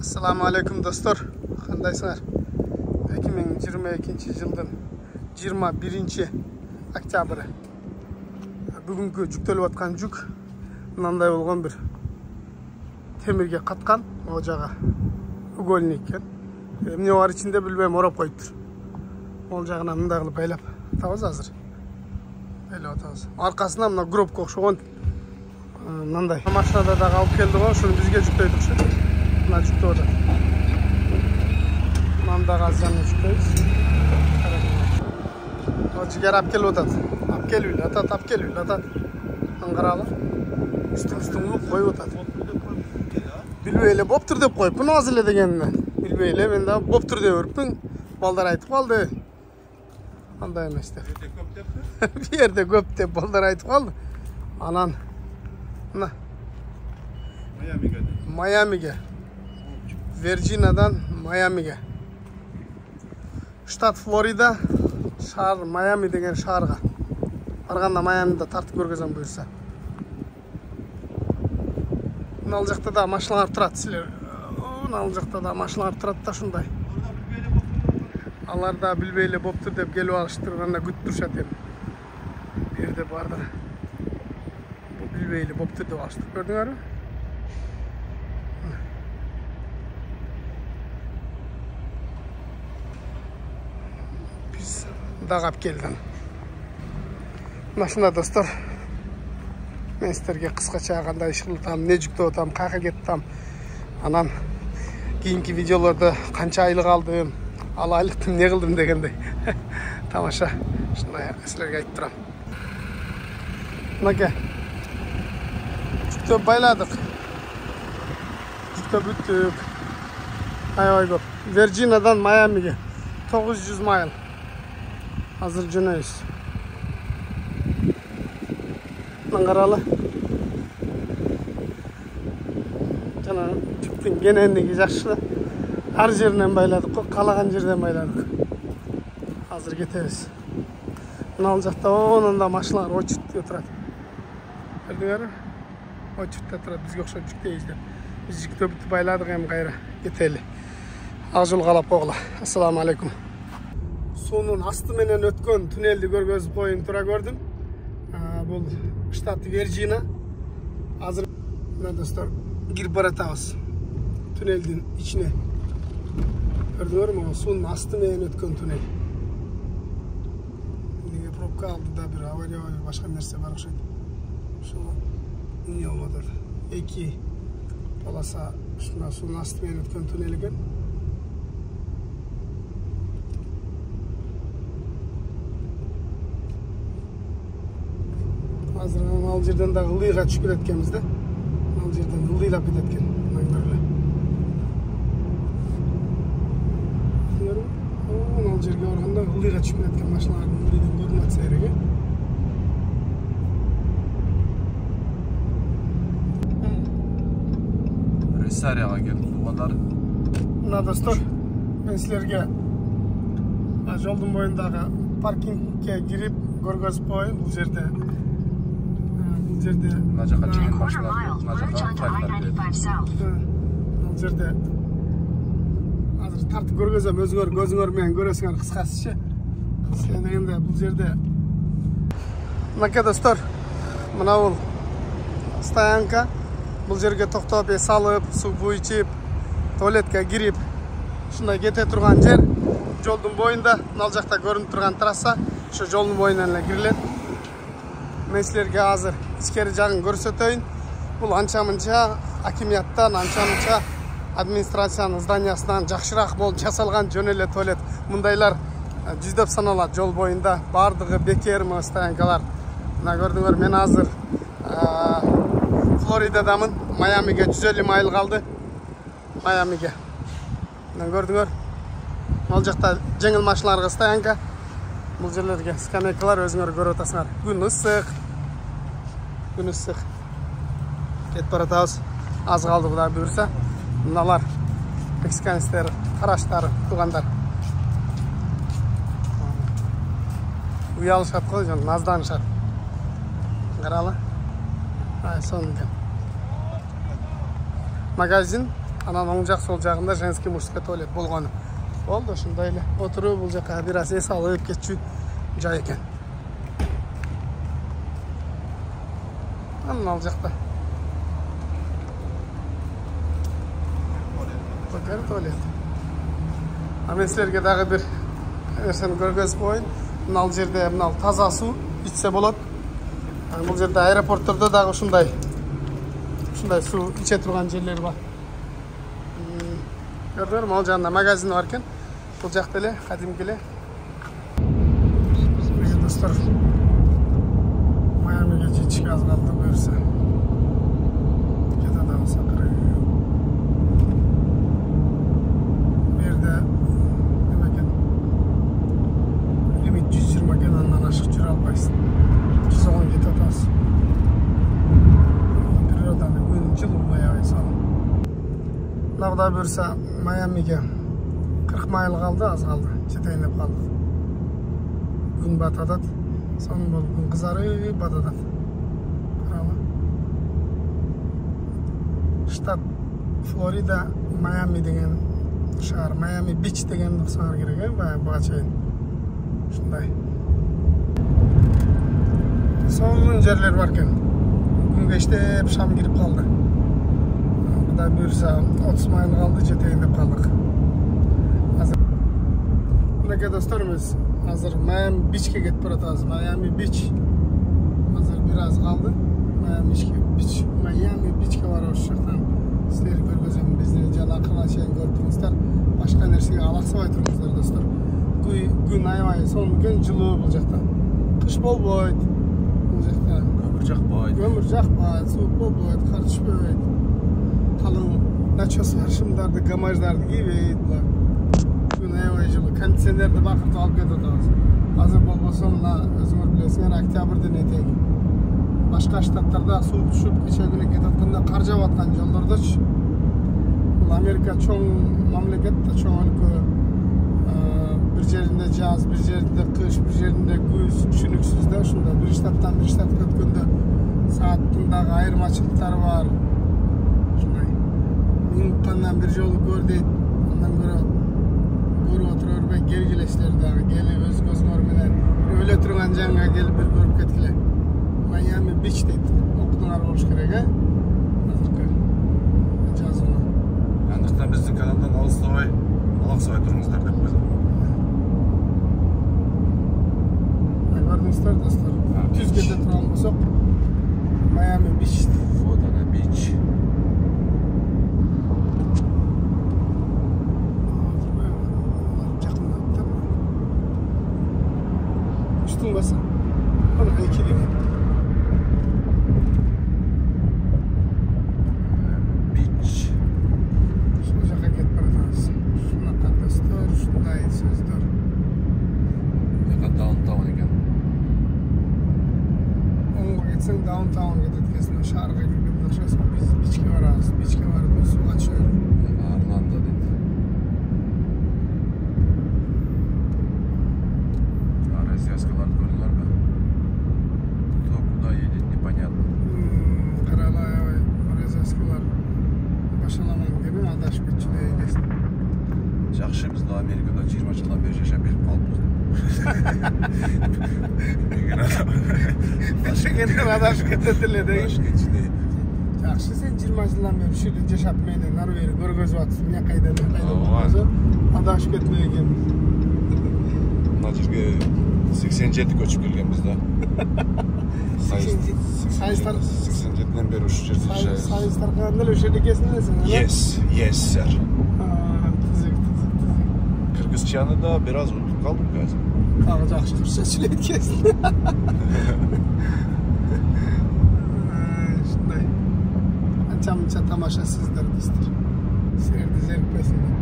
Assalamu alaikum dostlar. Qandaysыңар? 2022 жылдың 21 октябры. Бүгінгі жүктеліп атқан жүк мынандай болған бір темірге қатқан, о жағы угольник екен. Эмне бар içinde билбейм, орап коюп тур. Ол жагына мындай кылып байлап атабыз азыр. Байлап атабыз. Аркасына мына гробка окшогон мындай машинада да алып келди го, ушуну бизге жүктөйдүк шу. Мына жүктөп атат. Мында газаны жүктөйбүз. О жигер алып келип атат. Алып келип атат, алып келип атат. Аңгаралы. Үстүң улуп коюп атат. Билбей эле боптур деп коюпмун азыр эле дегенде. Билбей эле мен да боптур деп өрүпмүн. Балдар айтып калды. Андай эмес деп. Бу жерде көп деп балдар айтып калды. Анан мына Майамиге. Virginia'dan Miami'ge. Штат Флорида, шаар Майами деген шаарга. Барганда Майамида тартып көргөзөм буюрса. Мына жакта да машиналар турат силер. Мына жакта да машиналар турат да ушундай. Алар да билбей эле боптур деп келип алыштырганда күтүп турушат эми. Бу жерде бардыр. Бу билбей эле боптур деп алыштырып көрдүңөрбү? Дагап келдим. Машина достор. Мен силерге кыскача кандай иш кылып, эмне жүктөп атам, кайка кеттим. Анан кийинки видеолордо канча айлык алдым, ал айлыкты эмне кылдым дегендей. Тамаша. Ушундай силерге айтып турам. Мынакей. Жүктөп байладык. Жүктөп бүттүк. Аябай көп. Virginia'dan Miami'ge 900 майл. Hazır jönөйбүз. Аңгаралы. Жана жүктүн кенендиги жакшы. Ар жеринен байладык, каалаган жерден байладык. Азыр кетебиз. Мына жакта онунда машиналар очередте турат. Көрдүңөрбү? Очередте турат, бизге окшоп жүктөйбүз деп. Биз жүктөп бүтүп байладык, эми кайра кетели. Ак жол калап койгула. Ассаламу алейкум. Суунун асты менен өткөн туннелди көргөзүп коюн тура көрдүм. Бул штат Virginia. Азыр мына достор кирип баратабыз. Туннелдин ичине. Көрдүңөрбү? Суунун асты менен өткөн туннел. Неге пробка алды да бир авария башка нерсе бар окшойт. Ошо эмне болуп атат? Эки полоса ушуна суунун асты менен өткөн туннел экен. Азыр ал жерден да ылдыйга түшүп кеткенбиз да. Ал жерден ылдыйлап кеткен. Ал жерге барганда ылдыйга түшүп кеткен машиналардын ылдыйдан көрүнүп атса керек. Ресарияга келдик балдар. Мына достор, мен силерге жолдун боюндагы паркингге кирип көргөзүп коеюн. Бул жерде мына жака чейин машиналар, мына жака трактор келет. Ал жерде азыр тартып көргөзөм, өзүңөр көзүңөр менен көрөсүңөр кыскасычы. Кыска дегенде бул жерде мынакей достор, мына бул стоянка. Бул жерге токтоп, эс алып, суу ичип, туалетке кирип, ушундай кете турган жер. Жолдун боюнда, мына жакта көрүнүп турган трасса, ошо жолдун боюнан эле кирилет. Мен силерге азыр ичкери жагын көрсөтөйүн. Бул анча-мынча акимияттан, анча-мынча администрациянын зданиясынан жакшыраак болуп жасалган жөн эле туалет. Мындайлар жүздөп саналат жол боюнда. Бардыгы бекер стоянкалар. Мына көрдүңөр, мен азыр Флоридадамын. Майамиге 150 майл калды. Майамиге. Мына көрдүңөр. Ал жакта жеңил машиналарга стоянка. Бул жерлерге скамейкалар өзүңөр көрүп атасыңар. Күн ысык. Күн ысык. Кетип баратабыз. Аз калды Кудай буйрса. Мыналар мексиканецтер, караштар, туугандар. Уялышат го, жана назданышат. Каралы. Ай, сонун экен. Магазин Анан оң жақ сол жағында женский мужской туалет болгону. Болду, ошондой эле. Отуруп бул жака бир аз эс алып кетчү жай экен. Анан ал жакта. Bakar tuvalet. Мен силерге дагы бир нерсени көргөзүп коеюн. Мына жерде мына таза суу ичсе болот. Бул жерде аэропорттордо дагы ушундай суу иче турган жерлер бар. Көрдүңөрбү? Ал жанында магазин бар экен. Бул жакта эле кадимки эле. Достор, Майамиге жетишке аз калды буюрса. Кете да болсо лимит 120 кен, андан ашык жүрө албайсың. 110 кетип атабыз. Природаны күн жылуу аябай салып. Мына буюрса Майамиге 40 майл калды, аз калды. Жетейин деп калдык. Күн батадат. Сонун болуп күн кызарып батадат. Штат Флорида, Майами деген шаар, Майами Бич деген уксаңар керек, буга чейин. Ушундай. Сонун жерлер бар экен. Күн кештеп шам кирип калды. Кудай буюрса 30 майл калды, жетейин деп калдык. Азыр мынакей достор, биз азыр Майами Бичке кетип баратабыз. Майами Бич. Азыр бир аз калды. Майами Бичке барып ошол жактан силер көргөзөм. Бизди жалакына чейин көрүп туруңуздар. Башка нерсеге алаксабай туруңуздар достор. Күн аябай сонун экен, жылуу бул жакта. Кыш болбойт. Бул жакта көмүр жакпайт, суук болбойт, кар түшпөйт. Калың начос бар, шымдарды, гамаждарды кийбейт булар. Күн аябай жылуу. Кондиционерди бакыртып алып кетип атабыз. Азыр болбосо мына өзүңөр билесиңер, октябрдын этеги. Башка штаттарда суук түшүп, кече күнү кетип атканда кар жаап аткан жолдордочу. Бул Америка чоң мамлекет да, чоң өлкө. Bir жеринде жаз, bir жеринде кыш, bir жеринде күз, түшүнүксүз да, ушундай бир штаттан бир штатка өткөндө сааттын дагы айырмачылыктары бар. Ушундай. Минуттан бир жолу көр дейт. Андан көрө көрүп отура бербей келгилесиздер дагы, келип өз көзүңөр менен өлө турган жанга келип бир көрүп кеткиле. Майами Бич дейт. Окудуңар болуш керек, азыркы жазууну. Андыктан биздин каналдан алаксабай туруңуздар деп койдум. Көрдүңүздөр достор. Түз кете турган болсок, Майами Бич. Вот она, Бич. Уштун баса. Ана экилиң. Бич. Ушул жака кетип баратабыз. Шунака достор, ушундай сөздөр. Яка даунтаун экен. Оңго кетсең даунтаун кетет экенсиң, шаарга киргенде окшойсуң. Биз Бичке барабыз. Бичке барып сууга түшөлү. Орландо дейт. Развязкаларды көрдүңөрбү? Кто куда едет, непонятно. Карала аябай развязкалар башаламан келип адашып кетчү дегенсиң. Жакшы, биз да Америкада 20 жылдан бери жашап берип калдык. Башкендер адашып кетет эле деген. Жакшы, сен 20 жылдан бери ушул жерде жашап менен ары бери көргөзүп атсың. Эмне кайдан болсо адашып кетпей экенбиз. Мына жерге 87 көчүп келгенбиз да. 87-ден бери ушул жерде жашайбыз. Сайыз таркаганда эле ошол жерде экенсиң элесиң. Yes, sir. Тизик. Кыргызчаны да бир аз унутуп калдым азыр. Дагы жакшы кыргызча сүйлөйт экенсиң. Ушундай. Анча-мынча тамаша сөздөр дейсиздер. Силерди зерикпесиңдер.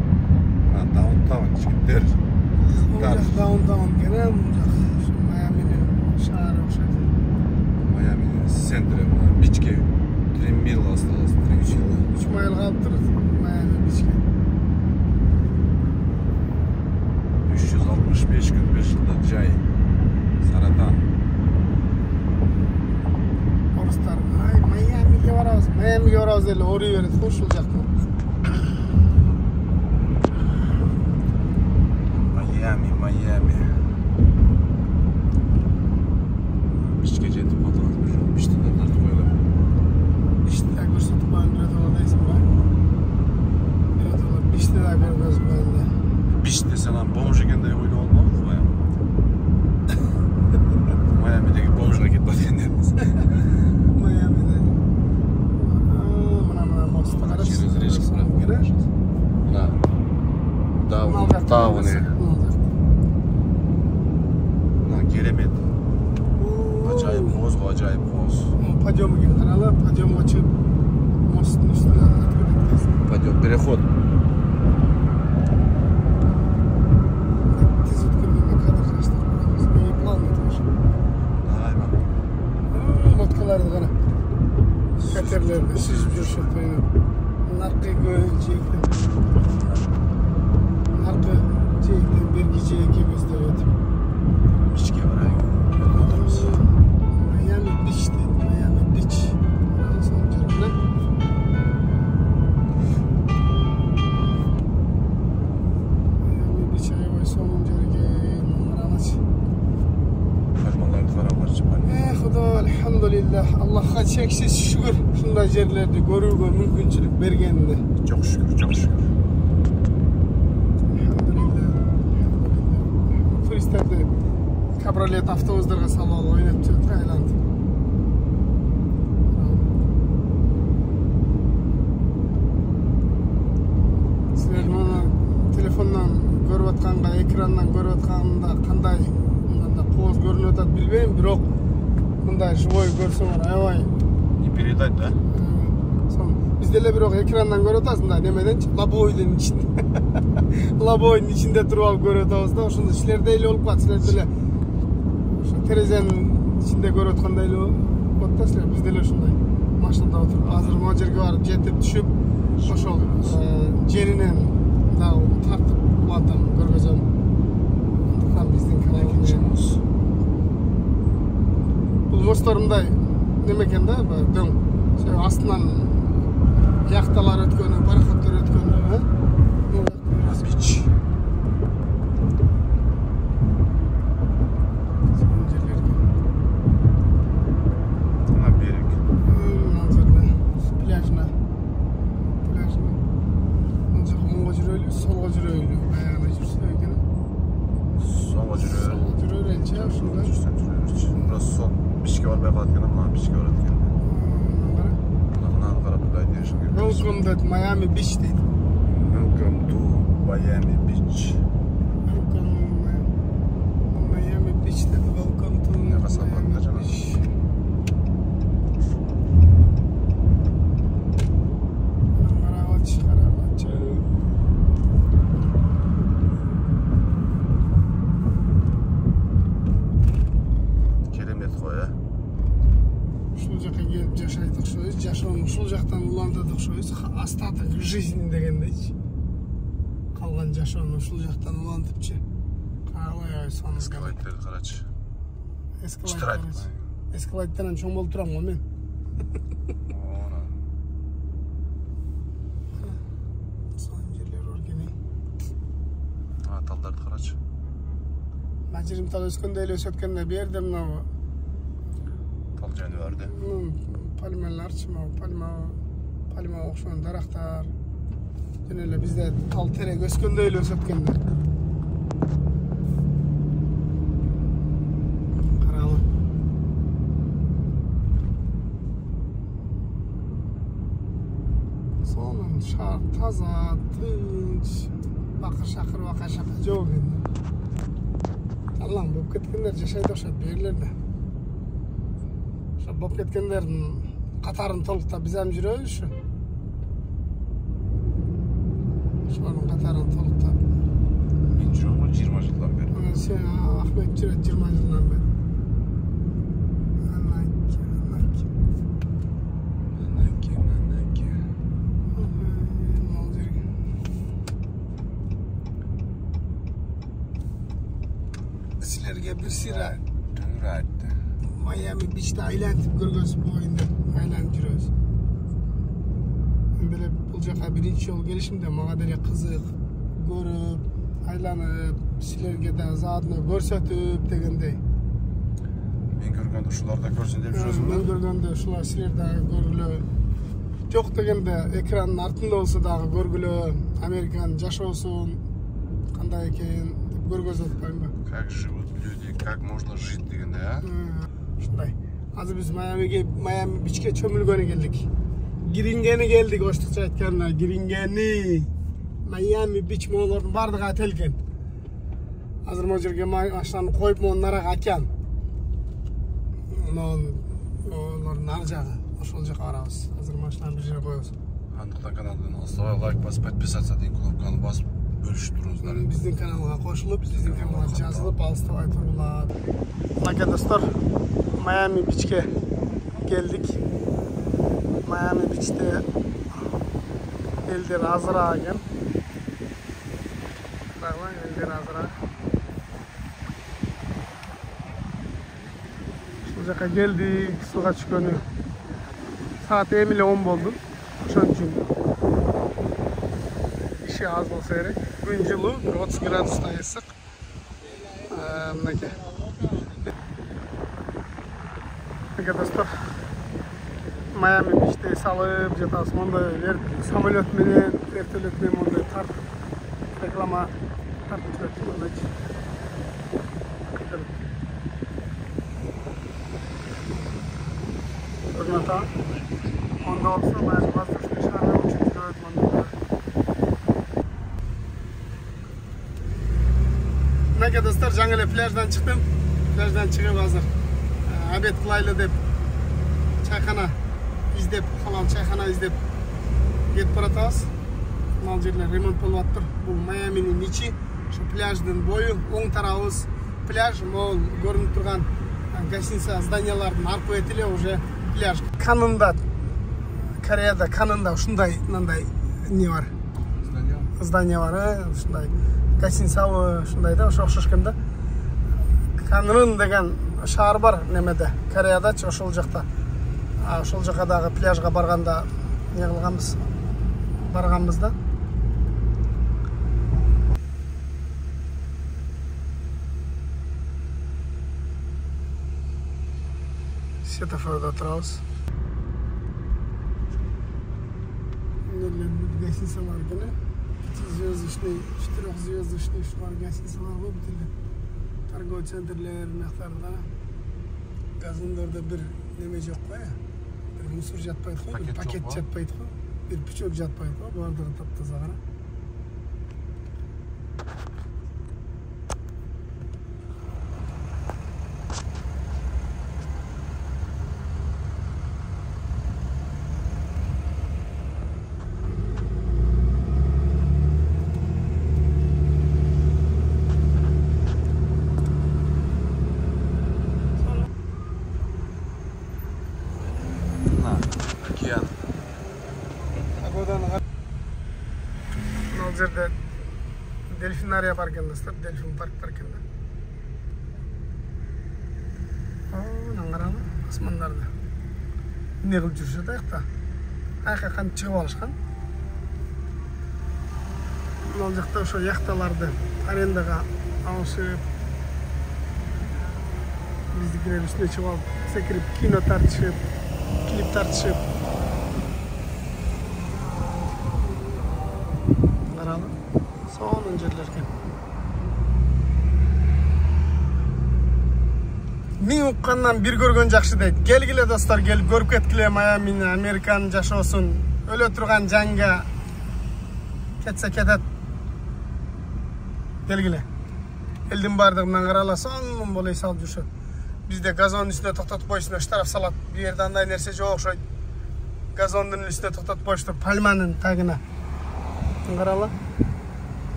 Даунтаун жигиттер. Даунтаун экен, Майаминин шаары окшойт. Майаминин центри, Бичке 3 мил осталось, 3 мила. 3 майл калып турат Майами Бичке. 365 күн 5 жылда жай. Саратан. Орустар, Майамиге барабыз эле, орой берет ушул жакта. көргөзмөйүндө. Бич десең ан бомж экендей ойлоп албабыз го. Майамидеги бомжга кетип аткан эмес. Майамиде. Мына мост караш. Дауны. Керемет. Acayip koz, acayip koz. Подъем екен қаралы, подъемға шығып мосттың үстіне өтіп кетесің. Подъем, переход. Тез өткеннен кадр жаштар боламыз. Не плавно тоже. Айма. Лодкаларды қара. Катерлерді сүзіп жүрші тойынып. Нарқы жиектен. Нарқы жиектен бергі жиекке көздеп өтіп. Бичке барайық. Miami Beach дейді. Miami Beach. Соның жеріне. Miami Beach аябай соның жерге қарамашы. Пальмаларды қарамашы. Құда, альхамдулиллах. Аллахқа шексіз шүкір. Шындай жерлерді көруге мүмкіншілік бергенде. Çok şükür, çok şükür. Альхамдулиллах. Туристерді кабролет автобустарға салып ойнап жүріп айланды. Сіздер мұны телефоннан көріп отқанға, экраннан көріп отқанында қандай қоз көрініп отады білбеймін, бирок мындай живой көрсеңер аябай Не передать, да? Бізде эле бирок экраннан көріп отасың да, немеденчи лобойдун ичинде. Лобойдун ичинде туруп алып көрүп атабыз да, ошондо силерде эле болуп калат, силер деле терезенин ичинде көрүп аткандай эле болот да, силер бизде эле ушундай машинада отуруп азыр могу жерге барып жетип түшүп ошол жеринен дагы тартып улантам көргөзөм. Андыктан биздин каналыбыз бул мосттор мындай неме экен да, дөң астынан яхталар өткөнү, пароходдор өткөнү, Бич. Солға жүрөйлү, баягы жүрсө экен. Солға жүрөйүнчү, ушундай. Burası sol. Бичке барбай калат экен, мына бичке барат экен. Мынаны карап мындай дешим керек. Welcome to Miami Beach дейт. Welcome to Miami Beach. Miami Beach дейт. Welcome to Miami Beach. Жашайды окшойбуз, жашоону ушул жактан улантат окшойбуз. Остаток жизни дегендейчи. Калган жашоону ушул жактан улантыпчы. Карабай сон Эскалайтерди карачы. Эскалайтерден чоң болуп турам го мен. Сон жерлер өргени. Талдарды карачы. Мажирим тал өскөндөй эле өсөт экен да, бу жерде мына Тал жаныбарды. Пальмаларчы, пальма окшогон дарактар. Жана эле бизде тал терек өскөндөй эле өсөт экен да. Каралы. Сонун шаар таза, тынч, бакыр-шакыр, бака-шака жок экен. Аллаң болуп кеткендер жашайды окшойт бу жерлерде. Болып кеткендердің қатарын толықта біз әм жүрөбүзчү. Ошолордун қатарын толықта. Мен жүрөм го 20 жылдан бери. Сен Ахмет жүрөт 20 жылдан бери. Силерге бир сыйра Туура айтты. Miami Beach'te aylantip көргөзүп коеюн айланып жүрөбүз. Мен деле бул жака биринчи жолу келишимде мага деле кызык, көрүп, айланып, силерге да заодно көрсөтүп дегендей. Мен көргөндө ушулар да көрсүн деп жүрөсүң. Мен көргөндө ушулар силер да көргүлө Жоқ дегенде экранның артында болса дағы көргілі, Американың жашоосун кандай экен деп көргөзүп атпайбы? Как живут люди, как можно жить дегенде, а? Ушундай. Азыр биз Майами Бичке чөмүлгөнү келдик. Кирингени келдик, оштукча айтканда, кирингени. Майами Бич моолордун бардыгы ателген. Азыр могу жерге машинаны коюп, могу нарага океан. Олордун ар жагы. Ошол жака барабыз. Азыр машинаны бир жерге коебуз. Андыктан каналдан алсабай лайк басып, подписаться деген кнопканы басып, бөлүшүп туруңуздар. Биздин каналга кошулуп, биздин каналга жазылып, алыстабай тургула. Мынакей достор, Майами Бичке келдик. Майами Бичте элдер азыраак экен. Баглаң элдер азыраак. Ушул жака келдик, сууга түшкөнү. Saat эми эле 10 болду. Ошон үчүн иши аз болсо керек. Күн жылуу, 30 градустай ысык. Мынакей. Мынакей достор, Майами Бичте салып жатабыз. Мондай самолет менен, вертолет менен мондай тартып реклама тартып жатат мондайчы. Көрүнөт. Onda olsa ben воздушный шарlar için görüyorum onları. Meke dostlar, жаңы эле pляждан чыктым. Pляждан чыгып азыр обед кылайлы деп чайкана издеп, халал чайкана издеп кетип баратабыз. Мал жерлер ремонт болуп атыптыр. Бул Майаминин ичи, ошо пляждын бою, оң тарабыбыз пляж, могул көрүнүп турган гостиница зданиялардын аркы бети эле уже пляж. Канында Кореяда канында ушундай мындай не бар. Здание бар, ушундай гостиницабы, ушундай да, ошо окшош экен да. Канрын деген шаар бар немеде, Кореядачы, ошол жакта. Ошол жака дагы пляжга барганда не кылганбыз? Барганбыз да. Светофорда турабыз. Гостиницалар гана 5-звездочный, 4-звездочный шулар гостиницалар бар бит эле. Торговый центрлер мактарда газондордо бир неме жок го, бир мусор жатпайт го, бир пакет жатпайт го, бир пучок жатпайт го, бардыгы таптаза кара. Мына жерде дельфинария бар экен достор, дельфин парк бар экен да. Мына караңы, асмандарды. Не кылып жүрүшөт аякта? Аяка кантип чыгып алышкан? Мына жакта ошо яхталарды арендага алышып, биздикилер үстүнө чыгып алып, секирип кино тартышып, клип тартышып. Каралы, сонун жерлер экен. Мен уккандан бир көргөн жакшы дейт. Келгиле достор, келип көрүп кеткиле Майамини, Американын жашоосун. Өлө турган жаңга кетсе кетет. Келгиле. Элдин бардыгынан карала, сонун болой салып жүрүшөт. Бизде газондун үстүнө токтотуп коюшуна штраф салат. Бу жерде андай нерсе жок окшойт. Газондун үстүнө токтотуп коюштур, пальманын тагына. Карала.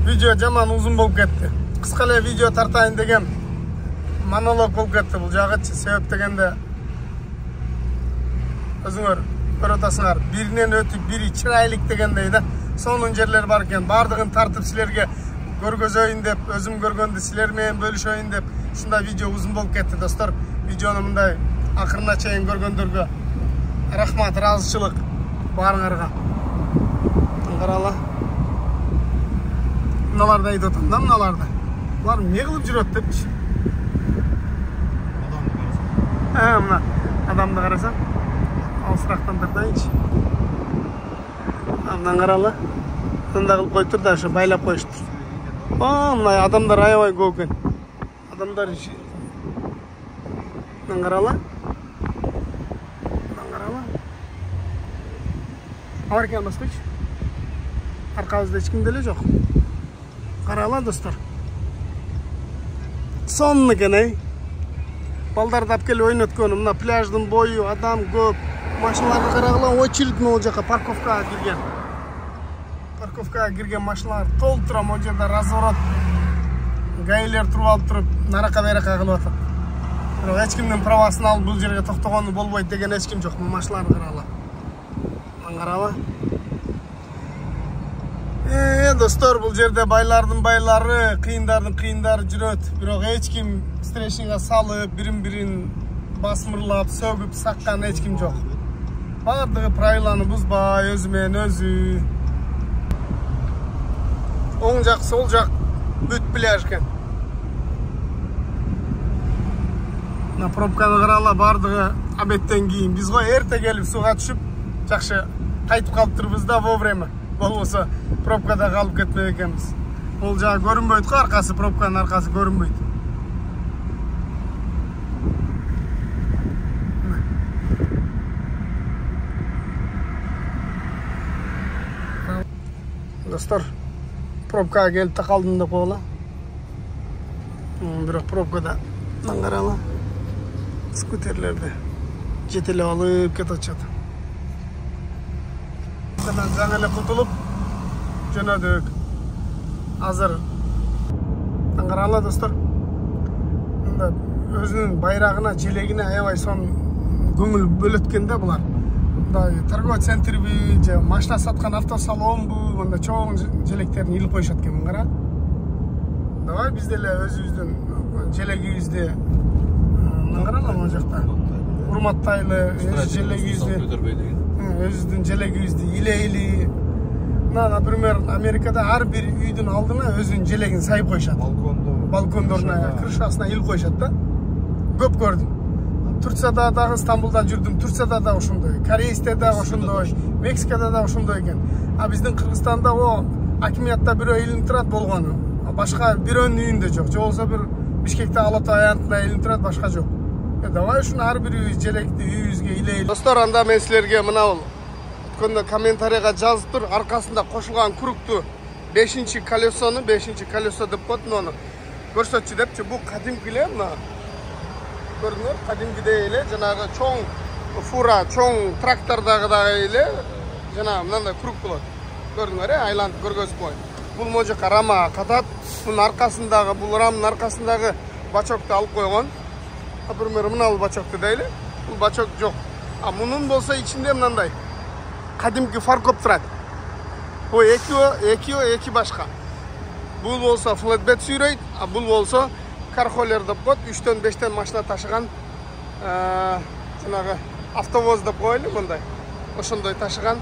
Видео жаман узун болуп кетти. Кыска эле видео тартайын деген монолог болуп кетти бул жагычы. Себеп дегенде өзүңөр көрүп атасыңар, биринен өтүп бири чырайлык дегендей да. Сонун жерлер бар экен. Бардыгын тартып силерге көргөзөйүн деп, өзүм көргөндү силер менен бөлүшөйүн деп ушундай видео узун болуп кетти достор. Видеону мындай акырына чейин көргөндөргө рахмат, ыраазычылык баарыңарга. Карала. Мыналарды айтып атам да, мыналарды. Булар эмне кылып жүрөт депчи. Mına adamды қарасаң, алысырақтан тұрдайыншы. Мынаны қаралы. Мында қылып қойып тұр да, шы байлап қойыштыр. Мына адамдар аябай көп екен. Адамдар мынаны қаралы. Американ баспайшы. Арқабызда ешкім деле жоқ. Қарала достар. Сонын екен, ей. Балдарды алып келіп ойнатқан. Мына пляждың бойы, адам көп. Машиналарды қарағыла очередь ол жаққа парковкаға кірген. Парковкаға кірген машиналар толтыра, ол жерде разворот. Гаилер тұрып алып тұрып, нарақа байрақа қылып атады. Бірақ ешкімнің правасын алып бұл жерге тоқтағаны болмайды деген ешкім жоқ. Бұл машиналарды қарағыла. Қарала. Достар, бұл жерде байлардың байлары, қиындардың қиындары жүрөт. Бірақ ешкім стрешинға салып, бірін-бірін басмырлап, сөгіп, саққан ешкім жоқ. Бардығы правиланы бұзбай, өзімен өзі. Оң жақ, сол жақ бүт пляж екен. Мына пробканы қарала, бардығы обедтен кейін. Біз ғой ерте келіп суға түшіп, жақшы қайтып қалып тұрбыз да вовремя. Бұл осы пробкада қалып кетмей екенбіз. Ол жағы көрінбейді ғой, арқасы, пробканың арқасы көрінбейді. Достар, пробкаға келіп тақалдым деп қойла. Бірақ пробкада қарала. Скутерлерді жетелеп алып кетіп жатыр. Жаңылы құтылып жөнөдік. Азыр қарала достар. Өзінің байрағына, желегіне аябай сон көңіл бөлеткенде бұлар. Торговый центр бі, машина сатқан автосалон бұ, бұнда чоғын желектерін еліп қойшат кемін қара. Давай бізделі өзіміздің желегімізде қарала мұн жақта. Урматтайлы желегімізде. Өзінің желегімізді иле-иле. Например, Америкада ар бір үйдің алдына өзінің желегін сайып қойшат. Балкондорына, крышасына ил қойшат да. Көп көрдім. Турцияда дағы, Стамбулда жүрдім. Турцияда да ошондой, Корейсте да ошондой, Мексикада да ошондой екен. А біздің Қырғызстанда о акимиятта бирөө илинип турат болгону. Башка бирөөнүн үйүндө жок. Же болсо бир Бишкекте Алатау аянтында илинип турат, башка жок. Давай ушуну ар бир желекти үйүбүзгө илейли. Достор, анда мен силерге мына өткөндө комментарийга жазып тур, аркасында кошулган кругту 5-чи колесону, 5-чи колесо деп коет, муну көрсөтчү депчи. Бул кадимки эле, мына көрдүңөр, кадимкидей эле, жанагы чоң фура, чоң трактордагыдай эле, жана мындай круг болот. Көрдүңөр, айлантып көргөзүп коеюн. Бул могу жака рама катат, мунун аркасындагы, бул рамдын аркасындагы бачокту алып койгон. Например, мына бачокты дейли, бул бачок жок. А мунун болсо ичинде мындай кадимки фаркоп турат. Бул эки башка. Бул болсо флетбед сүйрөйт, а бул болсо кархолер деп коет, 3-5 машина ташыган жанагы автовоз деп коелу, мындай. Ошондой ташыган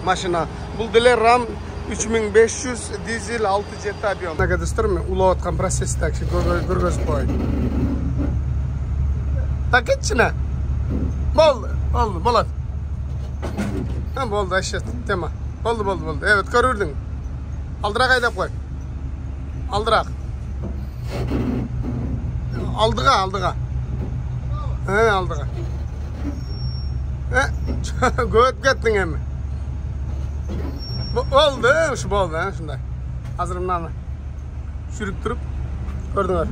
машина. Бул деле рам 3500 дизель 6-7 объем. Нагадыстыр мен улап аткан процесс такси көргөзүп коеюн. Так кетчине. Болот. Болду, аşet тема. Болду. Evet, көрүрдүң. Алдыраак айдап кой. Алдыраак. Алдыга. Алдыга. Көт кеттиң эми. Болду, ушу болду, ушундай. Азыр мынаны жүрүп туруп көрдүңөр.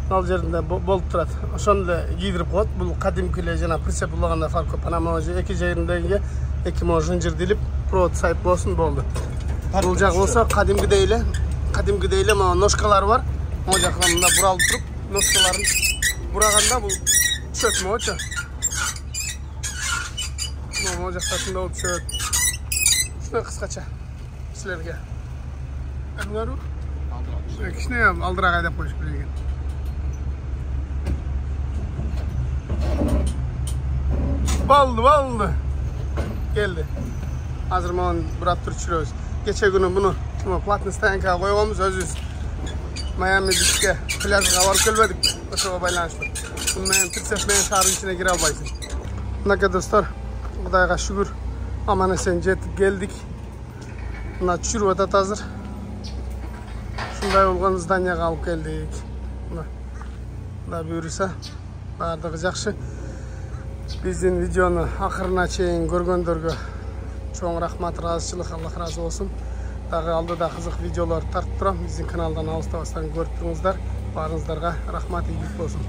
Ал жеринде болуп турат. Ошону эле кийдирип коет. Бул кадимки эле жана прицеп улаганда фаркоп. Анан эки жериндеги эки жынжырдилип, провод сайып болсун, болду. Бул жак болсо кадимкидей эле мына ножкалары бар. Могу жакка мында буралып туруп, ножкаларын бураганда бул түшөт могучу. Могу жакта ушундай болуп түшөт. Ушуну кыскача силерге. Көрүңөрбү? Кичине алдыраак айдап коюш керек. Болду. Geldi. Hazır mı bir hafta sürüyoruz. Geçen günü bunu platın stoyankaya koyduğumuz özüz. Miami Beach'e plajga varıp gelmedik. Başka baylanıştık. Bundan tırsetmeyen şarın içine gire albaysın. Mınaka dostlar, Kudayga şükür aman esen jetip geldik. Mına çürüp atat hazır. Şunday olgan zdaniyaga alıp geldik. Mına buyursa bardыгы жакшы. Биздин видеону акырына чейин көргөндөргө чоң рахмат, ыраазычылык, Аллах ыраазы болсун. Дагы алдыда кызык видеолор тартып турам. Биздин каналдан алыстабастан көрүп туруңуздар. Барыңыздарга рахмат, ийгилик болсун.